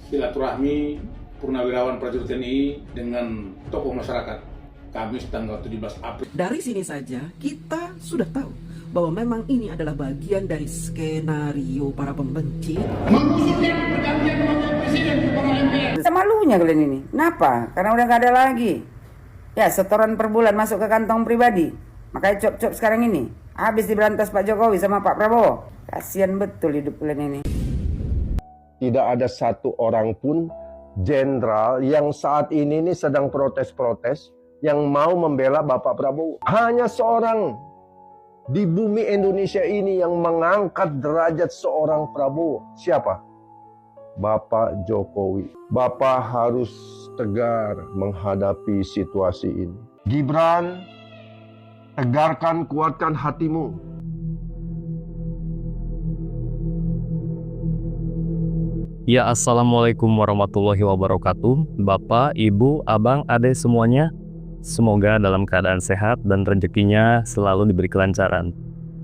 silaturahmi Purnawirawan Prajurit TNI dengan tokoh masyarakat Kamis tanggal 17 April. Dari sini saja kita sudah tahu bahwa memang ini adalah bagian dari skenario para pembenci. Mengusulkan pergantian wakil presiden kepada MPR. Semalunya kalian ini. Kenapa? Karena udah gak ada lagi. Ya, setoran per bulan masuk ke kantong pribadi. Makanya cop-cop sekarang ini. Habis diberantas Pak Jokowi sama Pak Prabowo. Kasian betul hidup kalian ini. Tidak ada satu orang pun jenderal yang saat ini sedang protes-protes yang mau membela Bapak Prabowo. Hanya seorang di bumi Indonesia ini yang mengangkat derajat seorang Prabowo. Siapa? Bapak Jokowi. Bapak harus tegar menghadapi situasi ini. Gibran, tegarkan, kuatkan hatimu. Ya, assalamualaikum warahmatullahi wabarakatuh. Bapak, ibu, abang, ade semuanya, semoga dalam keadaan sehat dan rezekinya selalu diberi kelancaran.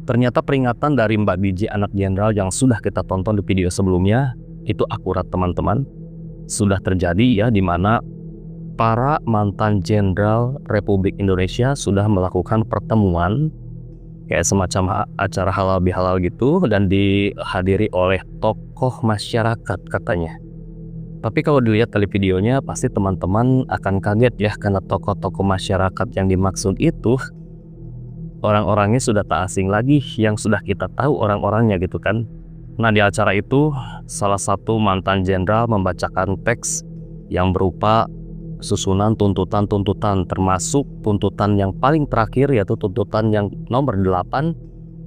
Ternyata peringatan dari Mbak Diji anak jenderal yang sudah kita tonton di video sebelumnya itu akurat, teman-teman. Sudah terjadi ya, di mana para mantan jenderal Republik Indonesia sudah melakukan pertemuan kayak semacam acara halal bihalal gitu, dan dihadiri oleh tokoh masyarakat katanya. Tapi kalau dilihat dari videonya pasti teman-teman akan kaget ya, karena tokoh-tokoh masyarakat yang dimaksud itu orang-orangnya sudah tak asing lagi, yang sudah kita tahu orang-orangnya gitu kan. Nah, di acara itu salah satu mantan jenderal membacakan teks yang berupa susunan tuntutan-tuntutan, termasuk tuntutan yang paling terakhir yaitu tuntutan yang nomor 8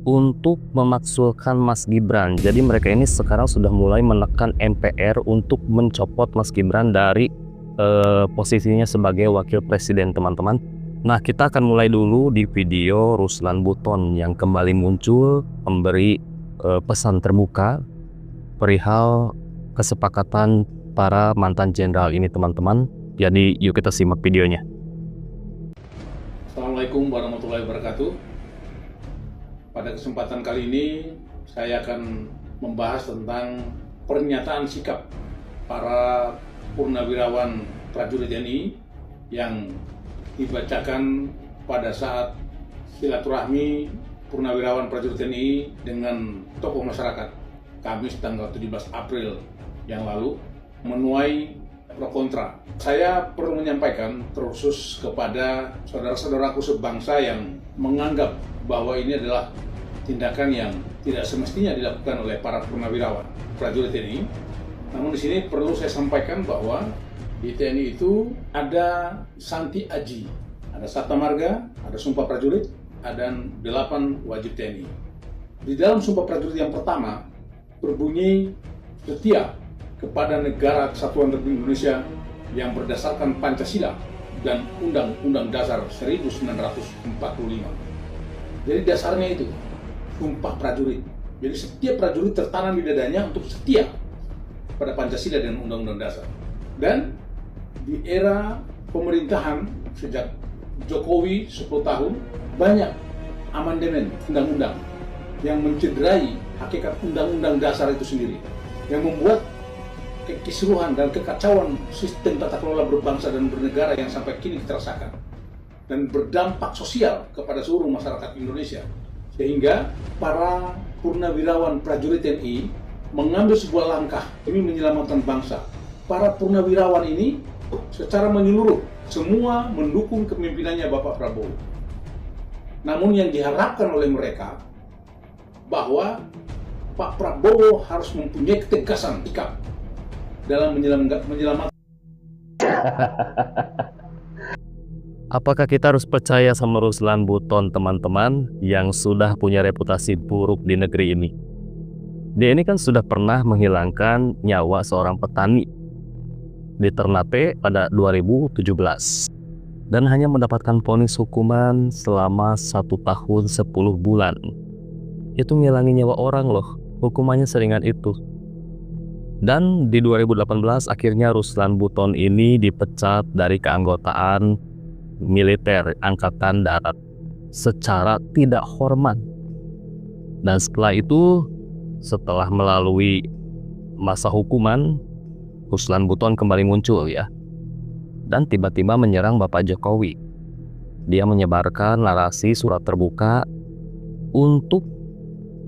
untuk memaksulkan Mas Gibran. Jadi mereka ini sekarang sudah mulai menekan MPR untuk mencopot Mas Gibran dari posisinya sebagai wakil presiden, teman-teman. Nah, kita akan mulai dulu di video Ruslan Buton yang kembali muncul memberi pesan terbuka perihal kesepakatan para mantan jenderal ini, teman-teman. Jadi yuk kita simak videonya. Assalamualaikum warahmatullahi wabarakatuh. Pada kesempatan kali ini saya akan membahas tentang pernyataan sikap para purnawirawan prajurit TNI yang dibacakan pada saat silaturahmi purnawirawan prajurit TNI dengan tokoh masyarakat Kamis tanggal 17 April yang lalu, menuai pro kontra. Saya perlu menyampaikan terkhusus kepada saudara-saudaraku sebangsa yang menganggap bahwa ini adalah tindakan yang tidak semestinya dilakukan oleh para purnawirawan prajurit TNI. Namun di sini perlu saya sampaikan bahwa di TNI itu ada Santi Aji, ada Sabta Marga, ada Sumpah Prajurit, dan 8 wajib TNI. Di dalam Sumpah Prajurit yang pertama berbunyi setia kepada Negara Kesatuan Republik Indonesia yang berdasarkan Pancasila dan Undang-Undang Dasar 1945. Jadi dasarnya itu Sumpah Prajurit. Jadi setiap prajurit tertanam di dadanya untuk setia pada Pancasila dan Undang-Undang Dasar. Dan di era pemerintahan sejak Jokowi 10 tahun, banyak amandemen undang-undang yang mencederai hakikat Undang-Undang Dasar itu sendiri, yang membuat kekisruhan dan kekacauan sistem tata kelola berbangsa dan bernegara yang sampai kini kita rasakan dan berdampak sosial kepada seluruh masyarakat Indonesia, sehingga para purnawirawan prajurit TNI mengambil sebuah langkah demi menyelamatkan bangsa. Para purnawirawan ini secara menyeluruh semua mendukung kepemimpinannya Bapak Prabowo. Namun yang diharapkan oleh mereka bahwa Pak Prabowo harus mempunyai ketegasan sikap dalam menyelamatkan. Apakah kita harus percaya sama Ruslan Buton, teman-teman, yang sudah punya reputasi buruk di negeri ini? Dia ini kan sudah pernah menghilangkan nyawa seorang petani di Ternate pada 2017 dan hanya mendapatkan vonis hukuman selama 1 tahun 10 bulan. Itu ngilangin nyawa orang loh, hukumannya seringan itu. Dan di 2018 akhirnya Ruslan Buton ini dipecat dari keanggotaan militer Angkatan Darat secara tidak hormat. Dan setelah itu, setelah melalui masa hukuman, Ruslan Buton kembali muncul ya. Dan tiba-tiba menyerang Bapak Jokowi. Dia menyebarkan narasi surat terbuka untuk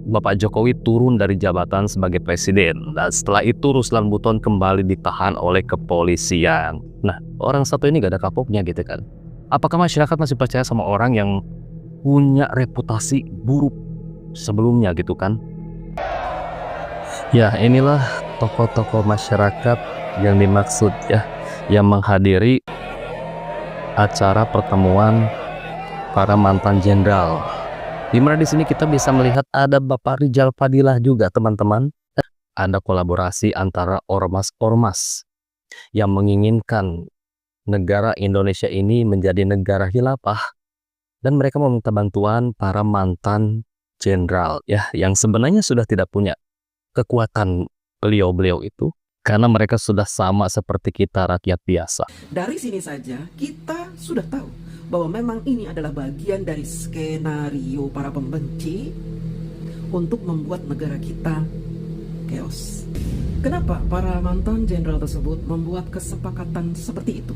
Bapak Jokowi turun dari jabatan sebagai presiden. Dan setelah itu Ruslan Buton kembali ditahan oleh kepolisian. Nah, orang satu ini gak ada kapoknya gitu kan. Apakah masyarakat masih percaya sama orang yang punya reputasi buruk sebelumnya gitu kan? Ya, inilah tokoh-tokoh masyarakat yang dimaksud ya, yang menghadiri acara pertemuan para mantan jenderal. Di mana di sini kita bisa melihat ada Bapak Rijal Fadilah juga, teman-teman. Ada kolaborasi antara ormas-ormas yang menginginkan negara Indonesia ini menjadi negara khilafah, dan mereka meminta bantuan para mantan jenderal ya, yang sebenarnya sudah tidak punya kekuatan beliau-beliau itu, karena mereka sudah sama seperti kita rakyat biasa. Dari sini saja kita sudah tahu bahwa memang ini adalah bagian dari skenario para pembenci untuk membuat negara kita chaos. Kenapa para mantan jenderal tersebut membuat kesepakatan seperti itu?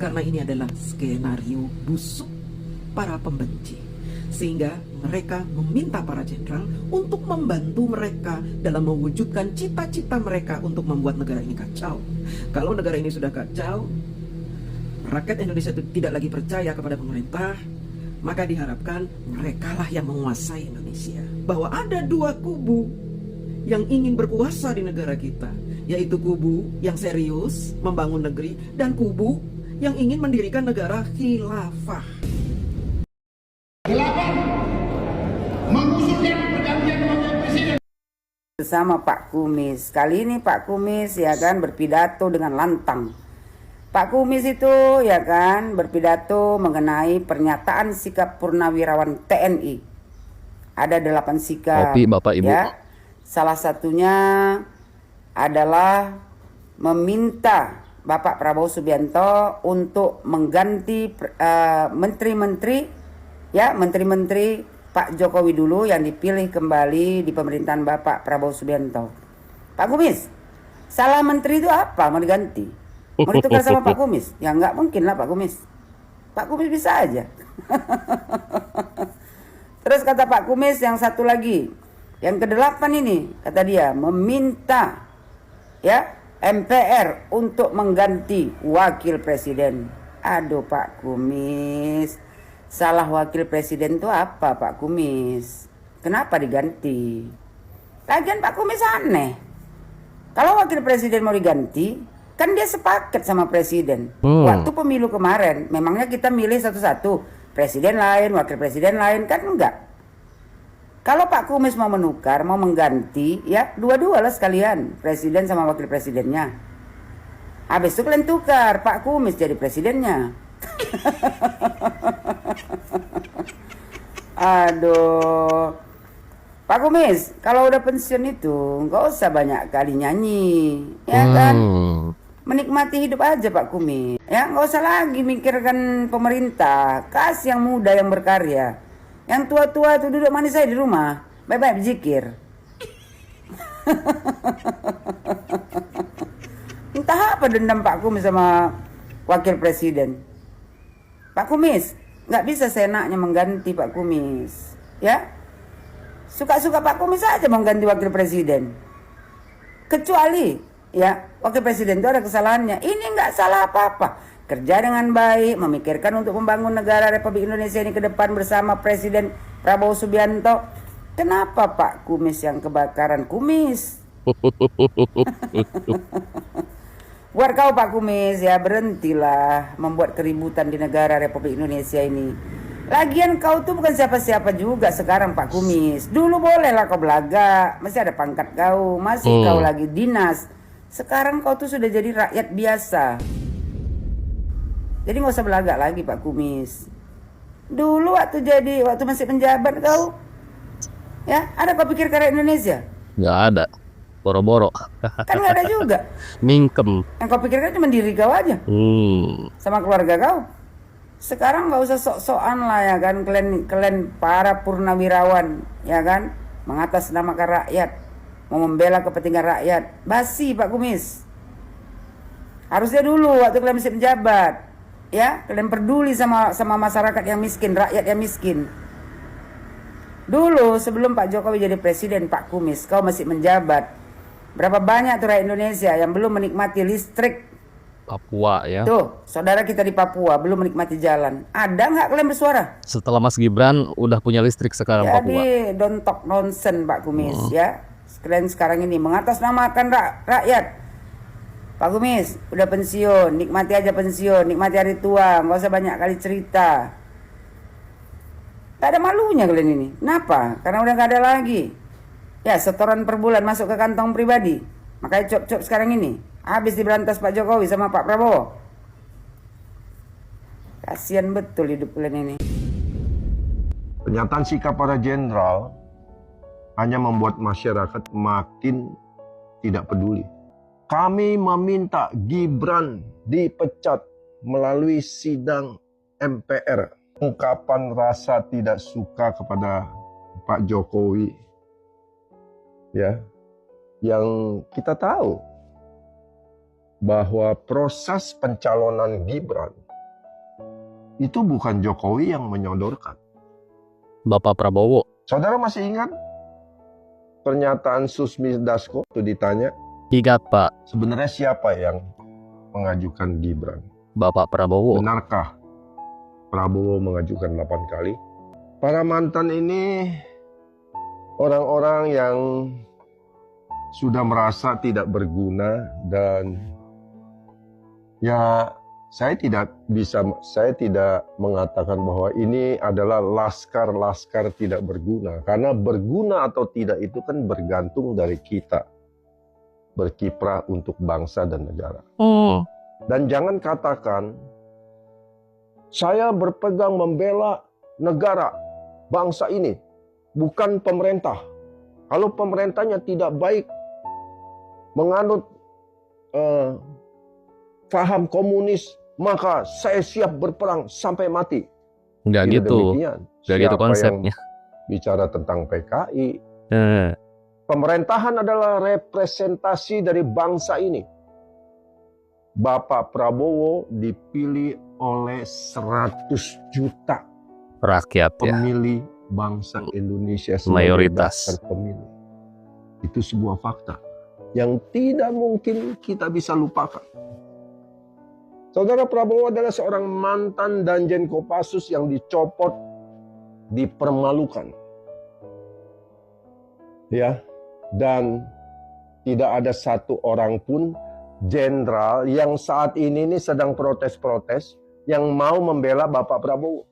Karena ini adalah skenario busuk para pembenci, sehingga mereka meminta para jenderal untuk membantu mereka dalam mewujudkan cita-cita mereka untuk membuat negara ini kacau. Kalau negara ini sudah kacau, rakyat Indonesia itu tidak lagi percaya kepada pemerintah, maka diharapkan merekalah yang menguasai Indonesia. Bahwa ada dua kubu yang ingin berkuasa di negara kita, yaitu kubu yang serius membangun negeri dan kubu yang ingin mendirikan negara khilafah. Bersama Pak Kumis. Kali ini Pak Kumis ya kan berpidato dengan lantang. Pak Kumis itu ya kan berpidato mengenai pernyataan sikap purnawirawan TNI. Ada 8 sikap. Kopi Bapak Ibu. Ya. Salah satunya adalah meminta Bapak Prabowo Subianto untuk mengganti menteri-menteri Pak Jokowi dulu yang dipilih kembali di pemerintahan Bapak Prabowo Subianto. Pak Kumis, salah menteri itu apa mau diganti? Mau ditukar sama Pak Kumis? Ya nggak mungkin lah Pak Kumis. Pak Kumis bisa aja. Terus kata Pak Kumis yang satu lagi, yang ke-8 ini, kata dia meminta ya MPR untuk mengganti wakil presiden. Aduh Pak Kumis, salah wakil presiden itu apa Pak Kumis? Kenapa diganti? Lagian Pak Kumis aneh. Kalau wakil presiden mau diganti, kan dia sepaket sama presiden. Waktu pemilu kemarin, memangnya kita milih satu-satu. Presiden lain, wakil presiden lain, kan enggak. Kalau Pak Kumis mau menukar, mau mengganti, ya dua-dua lah sekalian. Presiden sama wakil presidennya. Habis itu kalian tukar, Pak Kumis jadi presidennya. Aduh. Pak Kumis, kalau udah pensiun itu nggak usah banyak kali nyanyi, ya kan? Menikmati hidup aja Pak Kumis. Ya nggak usah lagi mikirkan pemerintah. Kasih yang muda yang berkarya. Yang tua-tua itu duduk manis aja di rumah, baik-baik berzikir. Entah apa dendam Pak Kumis sama wakil presiden. Pak Kumis, nggak bisa seenaknya mengganti Pak Kumis, ya? Suka-suka Pak Kumis aja mau ganti wakil presiden. Kecuali, ya, wakil presiden itu ada kesalahannya. Ini nggak salah apa-apa. Kerja dengan baik, memikirkan untuk membangun negara Republik Indonesia ini ke depan bersama Presiden Prabowo Subianto. Kenapa Pak Kumis yang kebakaran kumis? Buat kau Pak Kumis ya, berhentilah membuat keributan di negara Republik Indonesia ini. Lagian kau tuh bukan siapa-siapa juga sekarang Pak Kumis. Dulu bolehlah kau belaga, masih ada pangkat kau, masih kau lagi dinas. Sekarang kau tuh sudah jadi rakyat biasa. Jadi nggak usah belagak lagi Pak Kumis. Dulu waktu masih penjabat kau, ya ada kau pikir rakyat Indonesia? Nggak ada, boro-boro. Kan nggak ada juga. Mingkem. Yang kau pikirkan cuma diri kau aja, sama keluarga kau. Sekarang nggak usah sok-sokan lah ya kan, kalian para purnawirawan ya kan, mengatasnamakan rakyat, mau membela kepentingan rakyat. Basi Pak Kumis. Harusnya dulu waktu kalian masih menjabat, ya kalian peduli sama masyarakat yang miskin, rakyat yang miskin. Dulu sebelum Pak Jokowi jadi presiden, Pak Kumis, kau masih menjabat. Berapa banyak tuh rakyat Indonesia yang belum menikmati listrik? Papua ya. Tuh, saudara kita di Papua belum menikmati jalan. Ada nggak kalian bersuara? Setelah Mas Gibran udah punya listrik sekarang Papua. Jadi don't talk nonsense Pak Kumis ya. Kalian sekarang ini mengatasnamakan rakyat. Pak Kumis udah pensiun, nikmati aja pensiun, nikmati hari tua, nggak usah banyak kali cerita. Tak ada malunya kalian ini. Kenapa? Karena udah nggak ada lagi. Ya setoran per bulan masuk ke kantong pribadi. Makanya cop-cop sekarang ini habis diberantas Pak Jokowi sama Pak Prabowo. Kasian betul hidup kalian ini. Pernyataan sikap para jenderal hanya membuat masyarakat makin tidak peduli. Kami meminta Gibran dipecat melalui sidang MPR. Ungkapan rasa tidak suka kepada Pak Jokowi, ya, yang kita tahu bahwa proses pencalonan Gibran itu bukan Jokowi yang menyodorkan. Bapak Prabowo. Saudara masih ingat pernyataan Susmi Dasko itu ditanya, Ingat Pak, sebenarnya siapa yang mengajukan Gibran? Bapak Prabowo. Benarkah Prabowo mengajukan 8 kali? Para mantan ini orang-orang yang sudah merasa tidak berguna dan ya saya tidak mengatakan bahwa ini adalah laskar tidak berguna. Karena berguna atau tidak itu kan bergantung dari kita berkiprah untuk bangsa dan negara. Dan jangan katakan saya berpegang membela negara, bangsa ini, bukan pemerintah. Kalau pemerintahnya tidak baik, menganut faham komunis, maka saya siap berperang sampai mati. Nggak Tidak gitu. demikian. Nggak gitu Siapa konsepnya. yang bicara tentang PKI? Eh, Pemerintahan adalah representasi dari bangsa ini. Bapak Prabowo dipilih oleh 100 juta rakyat ya. pemilih bangsa Indonesia Mayoritas. sebagai pemilih. Itu sebuah fakta yang tidak mungkin kita bisa lupakan. Saudara Prabowo adalah seorang mantan Danjen Kopassus yang dicopot, dipermalukan. Ya, dan tidak ada satu orang pun jenderal yang saat ini sedang protes-protes yang mau membela Bapak Prabowo.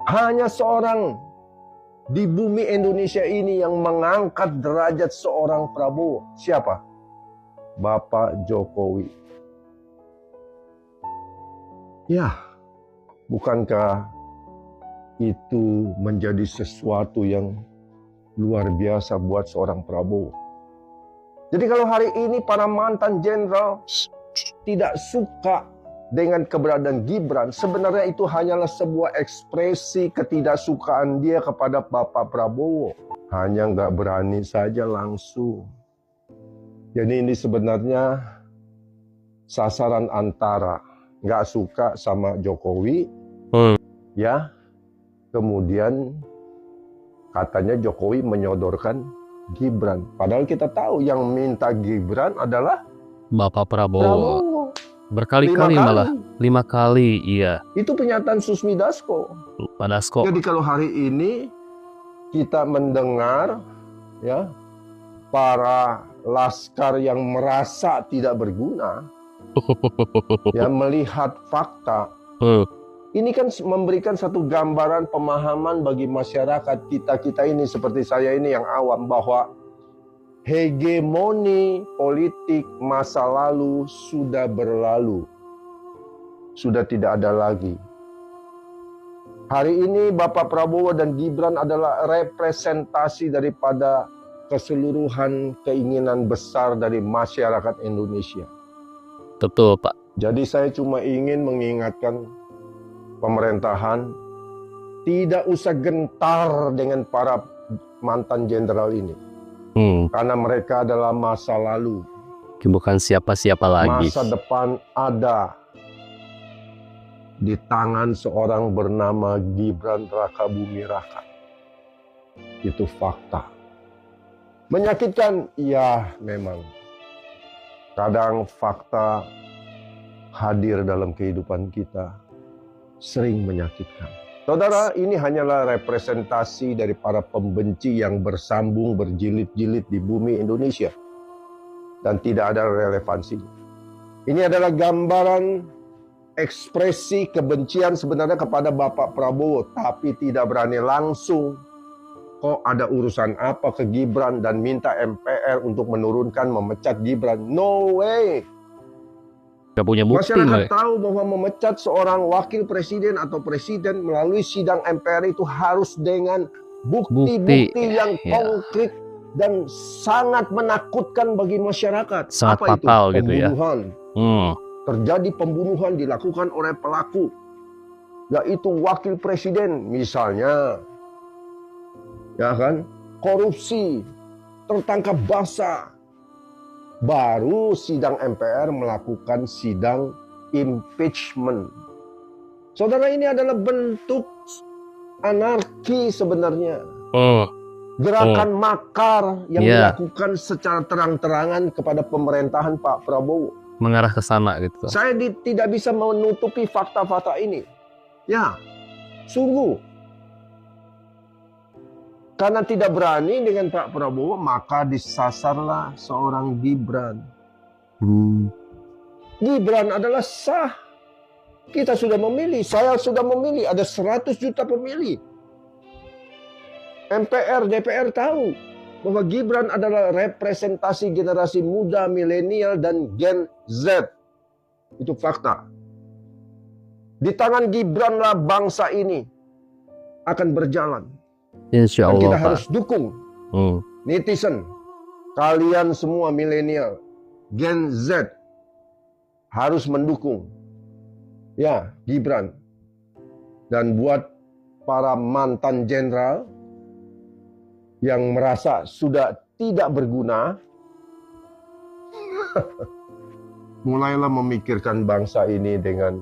Hanya seorang di bumi Indonesia ini yang mengangkat derajat seorang Prabowo. Siapa? Bapak Jokowi. Ya, bukankah itu menjadi sesuatu yang luar biasa buat seorang Prabowo? Jadi kalau hari ini para mantan jenderal tidak suka dengan keberadaan Gibran, sebenarnya itu hanyalah sebuah ekspresi ketidaksukaan dia kepada Bapak Prabowo. Hanya nggak berani saja langsung. Jadi ini sebenarnya sasaran antara nggak suka sama Jokowi, ya, kemudian katanya Jokowi menyodorkan Gibran. Padahal kita tahu yang minta Gibran adalah Bapak Prabowo. Prabowo. Berkali-kali 5 malah. 5 kali, iya. Itu pernyataan Susmi Dasko. Pak Dasko. Jadi kalau hari ini kita mendengar ya para laskar yang merasa tidak berguna, yang melihat fakta, ini kan memberikan satu gambaran pemahaman bagi masyarakat kita ini seperti saya ini yang awam bahwa hegemoni politik masa lalu sudah berlalu. Sudah tidak ada lagi. Hari ini Bapak Prabowo dan Gibran adalah representasi daripada keseluruhan keinginan besar dari masyarakat Indonesia. Betul, Pak. Jadi saya cuma ingin mengingatkan pemerintahan tidak usah gentar dengan para mantan jenderal ini. Karena mereka adalah masa lalu. bukan siapa-siapa lagi. Masa depan ada di tangan seorang bernama Gibran Rakabuming Raka. Itu fakta. Menyakitkan? Ya, memang. Kadang fakta hadir dalam kehidupan kita sering menyakitkan. Saudara, ini hanyalah representasi dari para pembenci yang bersambung berjilid-jilid di bumi Indonesia dan tidak ada relevansinya. Ini adalah gambaran ekspresi kebencian sebenarnya kepada Bapak Prabowo, tapi tidak berani langsung. Kok ada urusan apa ke Gibran dan minta MPR untuk menurunkan, memecat Gibran? No way. Gak punya bukti. Masyarakat tahu bahwa memecat seorang wakil presiden atau presiden melalui sidang MPR itu harus dengan bukti-bukti yang konkret dan sangat menakutkan bagi masyarakat. Sangat apa fatal itu? gitu ya. Pembunuhan. Terjadi pembunuhan dilakukan oleh pelaku, yaitu wakil presiden misalnya. Ya kan? Korupsi, tertangkap basah. Baru sidang MPR melakukan sidang impeachment. Saudara, ini adalah bentuk anarki sebenarnya. Gerakan makar yang dilakukan secara terang-terangan kepada pemerintahan Pak Prabowo. Mengarah ke sana gitu. Saya tidak bisa menutupi fakta-fakta ini. Ya, sungguh. Karena tidak berani dengan Pak Prabowo, maka disasarlah seorang Gibran. Gibran adalah sah. Kita sudah memilih, saya sudah memilih. Ada 100 juta pemilih. MPR, DPR tahu bahwa Gibran adalah representasi generasi muda, milenial, dan Gen Z. Itu fakta. Di tangan Gibranlah bangsa ini akan berjalan. Insya Dan Allah, kita Pak. harus dukung netizen, kalian semua milenial, Gen Z harus mendukung ya Gibran. Dan buat para mantan jenderal yang merasa sudah tidak berguna, mulailah memikirkan bangsa ini dengan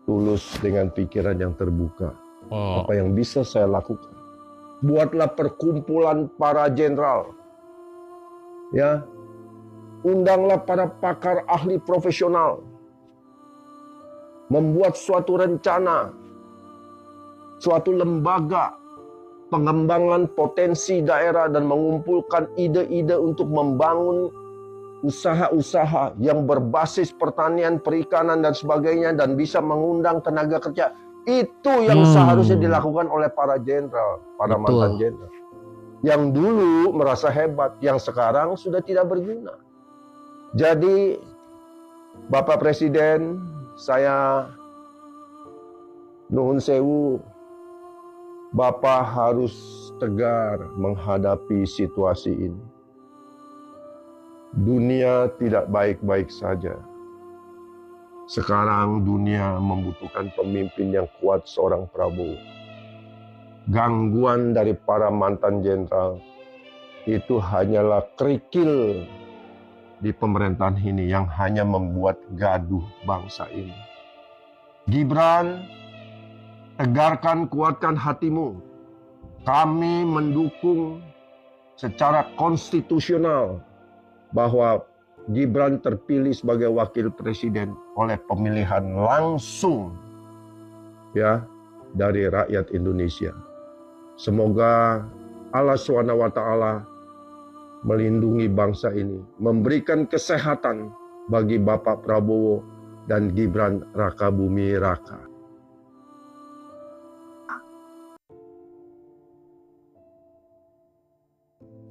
tulus, dengan pikiran yang terbuka. Apa yang bisa saya lakukan? Buatlah perkumpulan para jenderal. Ya. Undanglah para pakar ahli profesional. Membuat suatu rencana, suatu lembaga pengembangan potensi daerah dan mengumpulkan ide-ide untuk membangun usaha-usaha yang berbasis pertanian, perikanan dan sebagainya dan bisa mengundang tenaga kerja. Itu yang seharusnya dilakukan oleh para jenderal, para mantan jenderal. Yang dulu merasa hebat, yang sekarang sudah tidak berguna. Jadi, Bapak Presiden, saya nuhun sewu, Bapak harus tegar menghadapi situasi ini. Dunia tidak baik-baik saja. Sekarang dunia membutuhkan pemimpin yang kuat seorang Prabowo. Gangguan dari para mantan jenderal itu hanyalah kerikil di pemerintahan ini yang hanya membuat gaduh bangsa ini. Gibran, tegarkan, kuatkan hatimu. Kami mendukung secara konstitusional bahwa Gibran terpilih sebagai wakil presiden oleh pemilihan langsung ya dari rakyat Indonesia. Semoga Allah SWT melindungi bangsa ini, memberikan kesehatan bagi Bapak Prabowo dan Gibran Rakabuming Raka.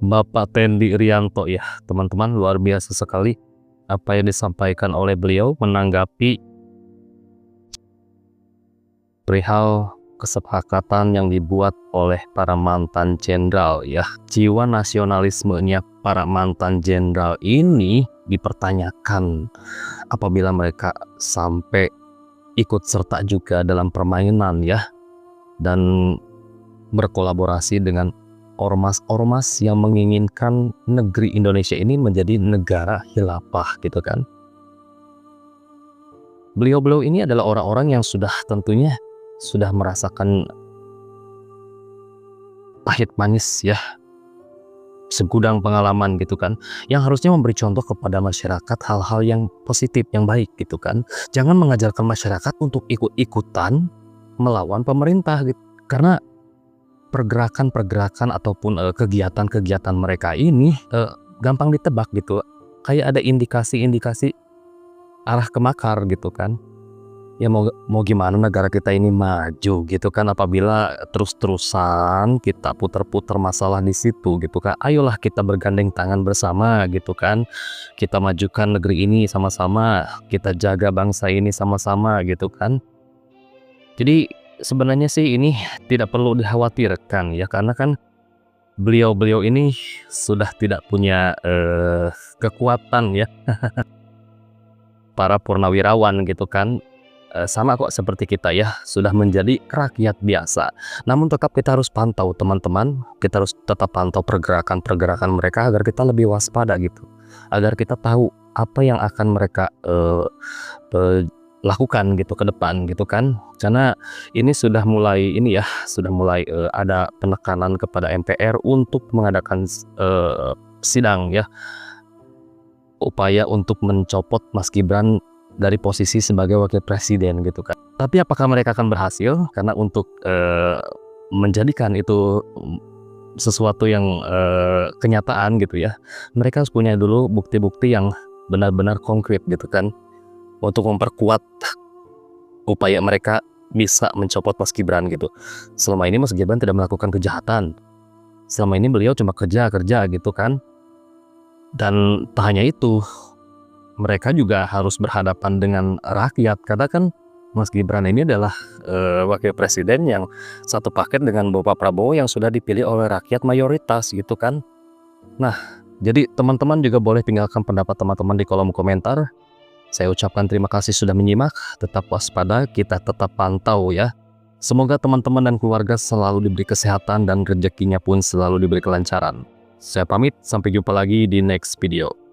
Bapak Tendi Irianto ya, teman-teman, luar biasa sekali apa yang disampaikan oleh beliau menanggapi perihal kesepakatan yang dibuat oleh para mantan jenderal ya. Jiwa nasionalismenya para mantan jenderal ini dipertanyakan apabila mereka sampai ikut serta juga dalam permainan ya, dan berkolaborasi dengan ormas-ormas yang menginginkan negeri Indonesia ini menjadi negara khilafah gitu kan. Beliau-beliau ini adalah orang-orang yang tentunya sudah merasakan pahit manis ya, segudang pengalaman gitu kan, yang harusnya memberi contoh kepada masyarakat hal-hal yang positif, yang baik gitu kan. Jangan mengajarkan masyarakat untuk ikut-ikutan melawan pemerintah gitu. Karena pergerakan-pergerakan ataupun kegiatan-kegiatan mereka ini gampang ditebak gitu. Kayak ada indikasi-indikasi arah ke makar gitu kan. Ya mau gimana negara kita ini maju gitu kan, apabila terus-terusan kita putar-putar masalah di situ gitu kan. Ayolah kita bergandeng tangan bersama gitu kan. Kita majukan negeri ini sama-sama, kita jaga bangsa ini sama-sama gitu kan. Jadi sebenarnya sih ini tidak perlu dikhawatirkan ya, karena kan beliau-beliau ini sudah tidak punya kekuatan ya. Para purnawirawan gitu kan, sama kok seperti kita ya, sudah menjadi rakyat biasa. Namun tetap kita harus pantau teman-teman, kita harus tetap pantau pergerakan-pergerakan mereka agar kita lebih waspada gitu, agar kita tahu apa yang akan mereka lakukan gitu ke depan gitu kan. Karena ini sudah mulai ada penekanan kepada MPR untuk mengadakan sidang ya, upaya untuk mencopot Mas Gibran dari posisi sebagai wakil presiden gitu kan. Tapi apakah mereka akan berhasil? Karena untuk menjadikan itu sesuatu yang kenyataan gitu ya, mereka harus punya dulu bukti-bukti yang benar-benar konkret gitu kan, untuk memperkuat upaya mereka bisa mencopot Mas Gibran gitu. Selama ini Mas Gibran tidak melakukan kejahatan, selama ini beliau cuma kerja gitu kan. Dan tak hanya itu, mereka juga harus berhadapan dengan rakyat, karena kan Mas Gibran ini adalah wakil presiden yang satu paket dengan Bapak Prabowo yang sudah dipilih oleh rakyat mayoritas gitu kan. Nah, jadi teman-teman juga boleh tinggalkan pendapat teman-teman di kolom komentar. Saya ucapkan terima kasih sudah menyimak, tetap waspada, kita tetap pantau ya. Semoga teman-teman dan keluarga selalu diberi kesehatan dan rezekinya pun selalu diberi kelancaran. Saya pamit, sampai jumpa lagi di next video.